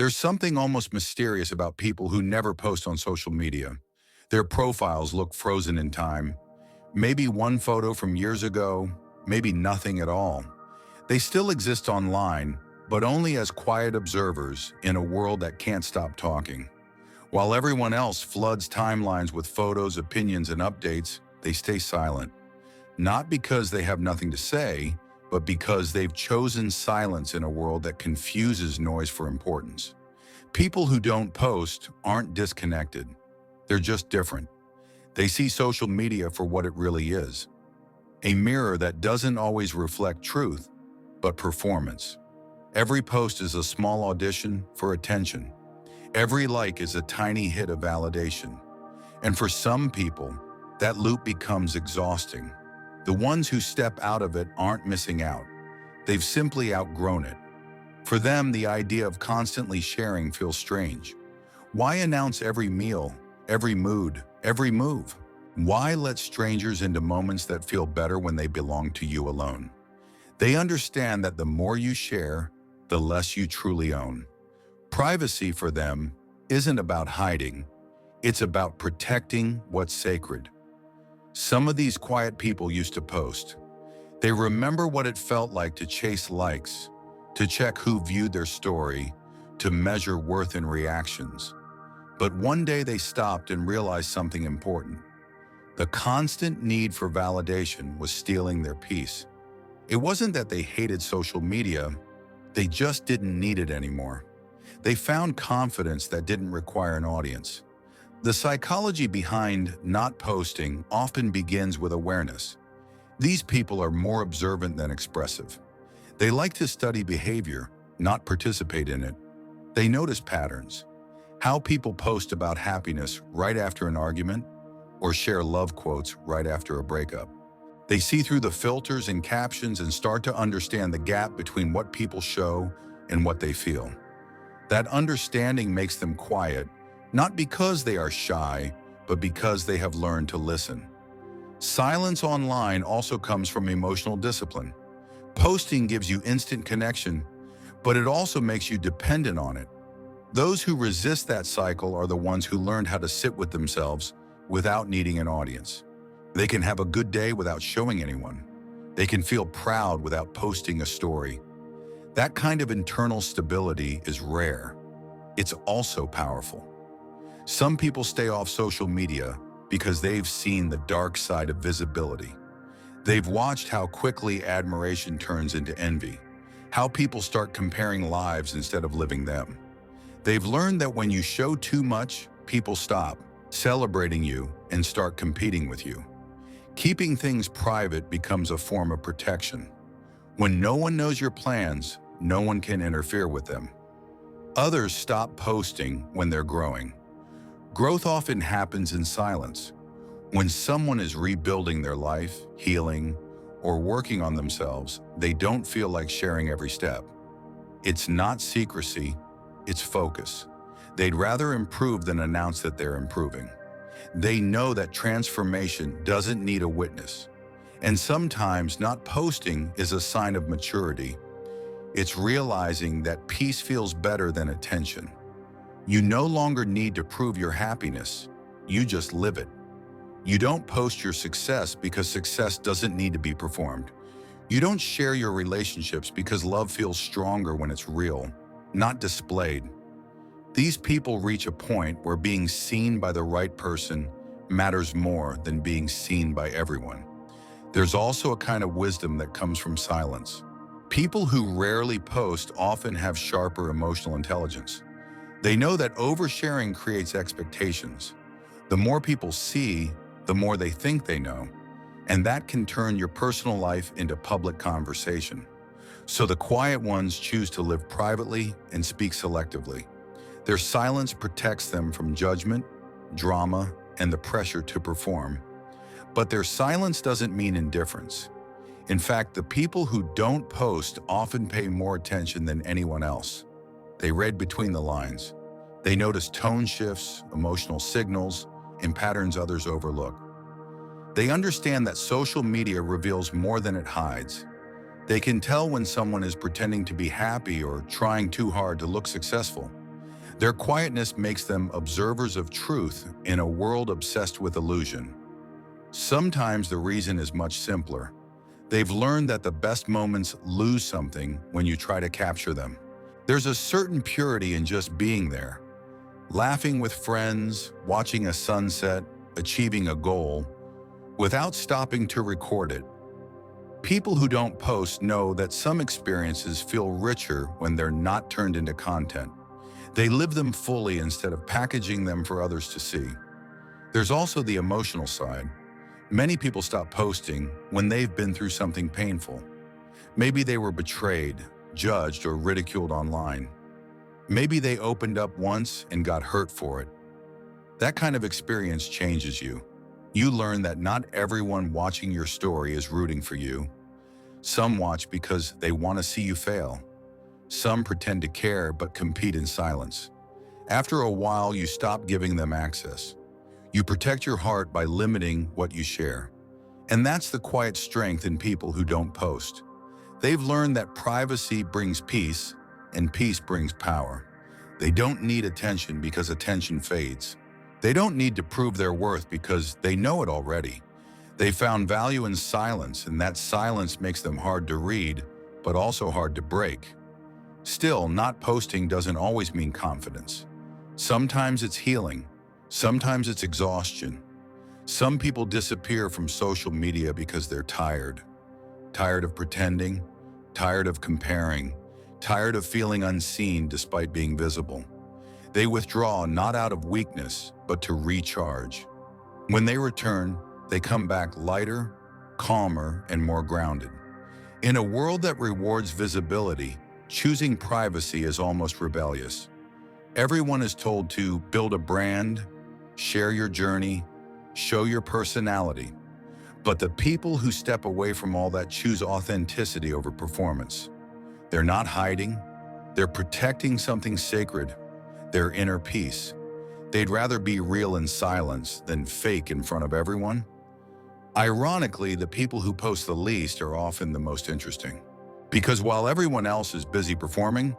There's something almost mysterious about people who never post on social media. Their profiles look frozen in time. Maybe one photo from years ago, maybe nothing at all. They still exist online, but only as quiet observers in a world that can't stop talking. While everyone else floods timelines with photos, opinions, and updates, they stay silent. Not because they have nothing to say, but because they've chosen silence in a world that confuses noise for importance. People who don't post aren't disconnected. They're just different. They see social media for what it really is. A mirror that doesn't always reflect truth, but performance. Every post is a small audition for attention. Every like is a tiny hit of validation. And for some people, that loop becomes exhausting. The ones who step out of it aren't missing out. They've simply outgrown it. For them, the idea of constantly sharing feels strange. Why announce every meal, every mood, every move? Why let strangers into moments that feel better when they belong to you alone? They understand that the more you share, the less you truly own. Privacy for them isn't about hiding. It's about protecting what's sacred. Some of these quiet people used to post. They remember what it felt like to chase likes, to check who viewed their story, to measure worth in reactions. But one day they stopped and realized something important. The constant need for validation was stealing their peace. It wasn't that they hated social media, they just didn't need it anymore. They found confidence that didn't require an audience. The psychology behind not posting often begins with awareness. These people are more observant than expressive. They like to study behavior, not participate in it. They notice patterns. How people post about happiness right after an argument, or share love quotes right after a breakup. They see through the filters and captions and start to understand the gap between what people show and what they feel. That understanding makes them quiet, not because they are shy, but because they have learned to listen. Silence online also comes from emotional discipline. Posting gives you instant connection, but it also makes you dependent on it. Those who resist that cycle are the ones who learned how to sit with themselves without needing an audience. They can have a good day without showing anyone. They can feel proud without posting a story. That kind of internal stability is rare. It's also powerful. Some people stay off social media because they've seen the dark side of visibility. They've watched how quickly admiration turns into envy, how people start comparing lives instead of living them. They've learned that when you show too much, people stop celebrating you and start competing with you. Keeping things private becomes a form of protection. When no one knows your plans, no one can interfere with them. Others stop posting when they're growing. Growth often happens in silence. When someone is rebuilding their life, healing, or working on themselves, they don't feel like sharing every step. It's not secrecy, it's focus. They'd rather improve than announce that they're improving. They know that transformation doesn't need a witness. And sometimes not posting is a sign of maturity. It's realizing that peace feels better than attention. You no longer need to prove your happiness, you just live it. You don't post your success because success doesn't need to be performed. You don't share your relationships because love feels stronger when it's real, not displayed. These people reach a point where being seen by the right person matters more than being seen by everyone. There's also a kind of wisdom that comes from silence. People who rarely post often have sharper emotional intelligence. They know that oversharing creates expectations. The more people see, the more they think they know, and that can turn your personal life into public conversation. So the quiet ones choose to live privately and speak selectively. Their silence protects them from judgment, drama, and the pressure to perform. But their silence doesn't mean indifference. In fact, the people who don't post often pay more attention than anyone else. They read between the lines. They notice tone shifts, emotional signals, and patterns others overlook. They understand that social media reveals more than it hides. They can tell when someone is pretending to be happy or trying too hard to look successful. Their quietness makes them observers of truth in a world obsessed with illusion. Sometimes the reason is much simpler. They've learned that the best moments lose something when you try to capture them. There's a certain purity in just being there, laughing with friends, watching a sunset, achieving a goal, without stopping to record it. People who don't post know that some experiences feel richer when they're not turned into content. They live them fully instead of packaging them for others to see. There's also the emotional side. Many people stop posting when they've been through something painful. Maybe they were betrayed, judged, or ridiculed online. Maybe they opened up once and got hurt for it. That kind of experience changes you. You learn that not everyone watching your story is rooting for you. Some watch because they want to see you fail. Some pretend to care but compete in silence. After a while, you stop giving them access. You protect your heart by limiting what you share. And that's the quiet strength in people who don't post. They've learned that privacy brings peace, and peace brings power. They don't need attention because attention fades. They don't need to prove their worth because they know it already. They found value in silence, and that silence makes them hard to read, but also hard to break. Still, not posting doesn't always mean confidence. Sometimes it's healing. Sometimes it's exhaustion. Some people disappear from social media because they're tired. Tired of pretending, tired of comparing, tired of feeling unseen despite being visible. They withdraw not out of weakness, but to recharge. When they return, they come back lighter, calmer, and more grounded. In a world that rewards visibility, choosing privacy is almost rebellious. Everyone is told to build a brand, share your journey, show your personality. But the people who step away from all that choose authenticity over performance. They're not hiding, they're protecting something sacred, their inner peace. They'd rather be real in silence than fake in front of everyone. Ironically, the people who post the least are often the most interesting. Because while everyone else is busy performing,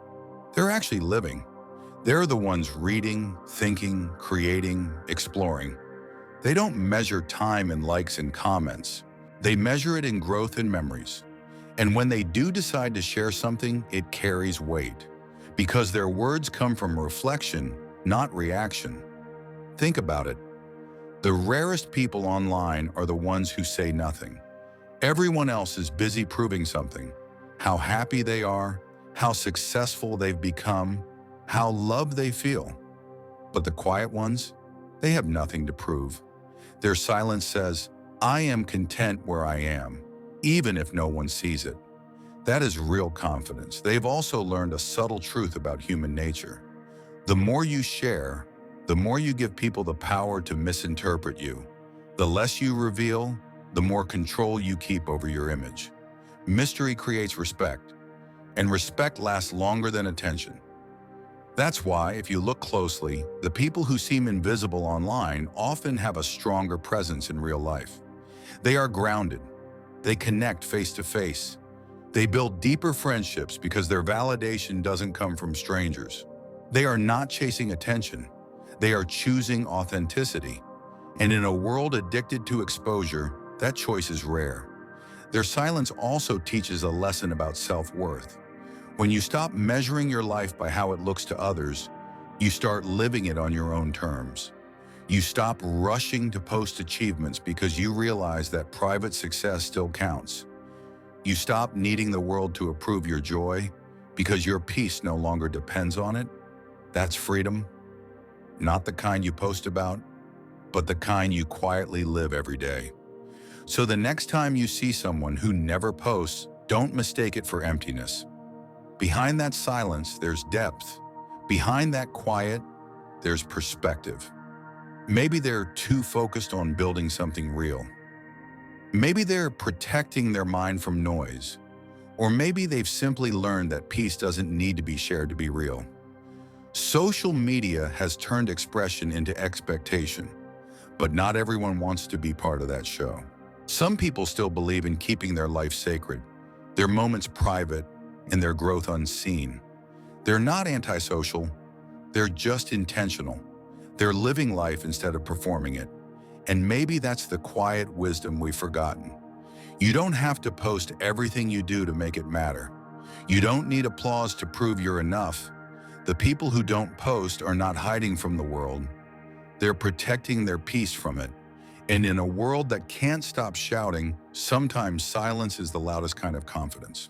they're actually living. They're the ones reading, thinking, creating, exploring. They don't measure time in likes and comments. They measure it in growth and memories. And when they do decide to share something, it carries weight. Because their words come from reflection, not reaction. Think about it. The rarest people online are the ones who say nothing. Everyone else is busy proving something. How happy they are, how successful they've become, how loved they feel. But the quiet ones, they have nothing to prove. Their silence says, I am content where I am, even if no one sees it. That is real confidence. They've also learned a subtle truth about human nature. The more you share, the more you give people the power to misinterpret you. The less you reveal, the more control you keep over your image. Mystery creates respect, and respect lasts longer than attention. That's why, if you look closely, the people who seem invisible online often have a stronger presence in real life. They are grounded. They connect face to face. They build deeper friendships because their validation doesn't come from strangers. They are not chasing attention. They are choosing authenticity. And in a world addicted to exposure, that choice is rare. Their silence also teaches a lesson about self-worth. When you stop measuring your life by how it looks to others, you start living it on your own terms. You stop rushing to post achievements because you realize that private success still counts. You stop needing the world to approve your joy because your peace no longer depends on it. That's freedom. Not the kind you post about, but the kind you quietly live every day. So the next time you see someone who never posts, don't mistake it for emptiness. Behind that silence, there's depth. Behind that quiet, there's perspective. Maybe they're too focused on building something real. Maybe they're protecting their mind from noise. Or maybe they've simply learned that peace doesn't need to be shared to be real. Social media has turned expression into expectation, but not everyone wants to be part of that show. Some people still believe in keeping their life sacred, their moments private, and their growth unseen. They're not antisocial, They're just intentional. They're living life instead of performing it. And maybe that's the quiet wisdom we've forgotten. You don't have to post everything you do to make it matter. You don't need applause to prove you're enough. The people who don't post are not hiding from the world. They're protecting their peace from it. And in a world that can't stop shouting, sometimes silence is the loudest kind of confidence.